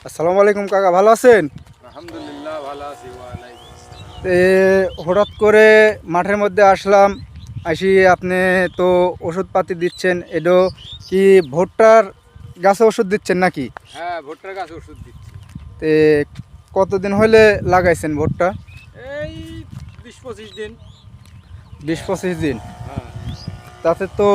আসসালামু আলাইকুম কাকা, ভালো আছেন? আলহামদুলিল্লাহ ভালো আছি। ওয়ালাইকুম আসসালাম। হঠাৎ করে মাঠের মধ্যে আসলাম, আসি আপনি তো ওষুধপাতি দিচ্ছেন, এডো কি ভুট্টার গাছে ওষুধ দিচ্ছেন নাকি? হ্যাঁ, ভুট্টার গাছে ওষুধ দিচ্ছি। তে কতদিন হলে লাগাইছেন ভুট্টা? এই 20-25 দিন। 20-25 দিন। হ্যাঁ, তাতে তো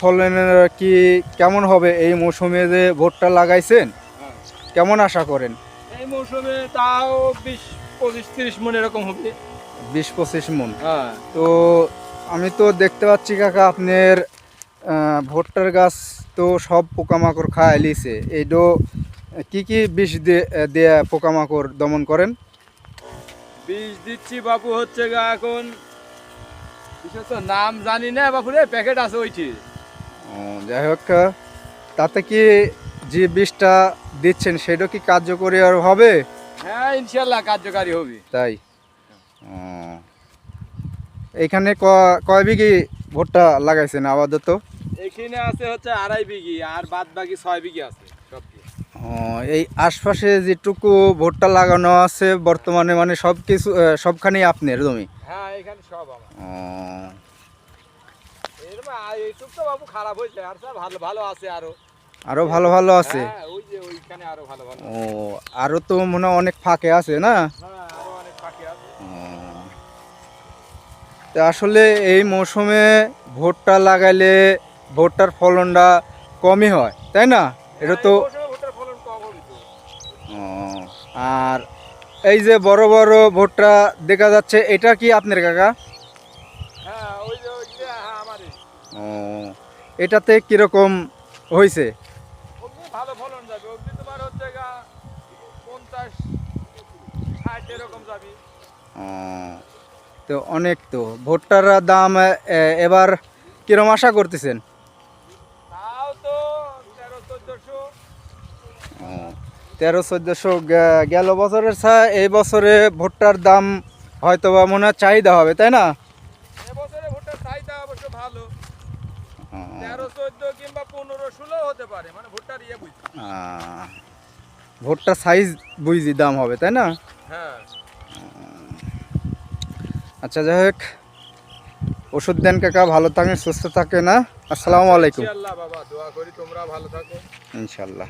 ফলনের কি কেমন হবে এই মৌসুমে যে ভুট্টা লাগাইছেন? হ্যাঁ। কেমন আশা করেন? এই মৌসুমে তাও 20-25-30 মণ এরকম হবে। 20-25 মণ। হ্যাঁ, তো আমি তো দেখতে পাচ্ছি কাকা আপনার ভুট্টার গাছ তো সব পোকামাকড় খায় লিছে। এইটো কি কি বিষ দিয়ে পোকামাকড় দমন করেন? বীজ দিচ্ছি বাপু, হচ্ছে গা এখন বিশেষ তো নাম জানি না বাপুরে, প্যাকেট আছে ওইটি। ও, যাই হোক, তাতে কি যে বিষটা দিচ্ছেন সেটা কি কার্যকরী আর হবে? হ্যাঁ, ইনশাল্লাহ কার্যকারী হবে। তাই? ও, এইখানে কয় বিঘি ভুট্টা লাগাইছেন আপাতত? এখানে আছে হচ্ছে 2.5 বিঘি, আর বাদ বাকি 6 বিঘি আছে সব দিয়ে। ও, এই আশপাশে যেটুকু ভুট্টা লাগানো আছে বর্তমানে মানে সব কিছু সবখানেই আপনার জমি? হ্যাঁ, এখানে সব আমার। ও, এইটুক তো বাবু খারাপ হয়েছে, আর সব ভালো ভালো আছে আরো। আরো ভালো ভালো আছে? হ্যাঁ, ওই যে ওইখানে আরো ভালো ভালো। ও, আরো তো মনে হয় অনেক ফাঁকে আছে না? হ্যাঁ, আরো অনেক পাখি আছে। ও, তা আসলে এই মৌসুমে ভুট্টা লাগাইলে ভুট্টার ফলনটা কমই হয়, তাই না? এটা হ্যাঁ, তো এই মৌসুমে ভুট্টার ফলন কম হবে তো। ও, আর এই যে বড় বড় ভুট্টা দেখা যাচ্ছে, এটা কি আপনার কাকা? হ্যাঁ, ওই যে হ্যাঁ আমারই। ও, এটাতে কিরকম হয়েছে? অগ্নি ভালো ফলন যাবে, অগ্নি তোমার হচ্ছে গা 50-60 এরকম যাবে। ও, তো অনেক তো ভুট্টার দাম এবার কিরম আশা করতেছেন? তাও তো 1300-1400। ও, 1300-1400 গেল বছরের এই বছরে ভুট্টার দাম হয়তো বা মনে হয় চাহিদা হবে, তাই না? এবছরে ভুট্টার চাহিদা অবশ্য ভালো। ও, 13-14 কিংবা 15-16 হতে পারে, মানে ভুট্টার ইয়ে বুঝছি। ভুট্টার সাইজ বুঝি দাম হবে, তাই না? হ্যাঁ, আচ্ছা, যাই হোক, ওষুধ দেন কাকা, ভালো থাকেন, সুস্থ থাকে না? আসসালামু আলাইকুম। ইনশাআল্লাহ বাবা, দোয়া করি তোমরা ভালো থাকো। ইনশাল্লাহ।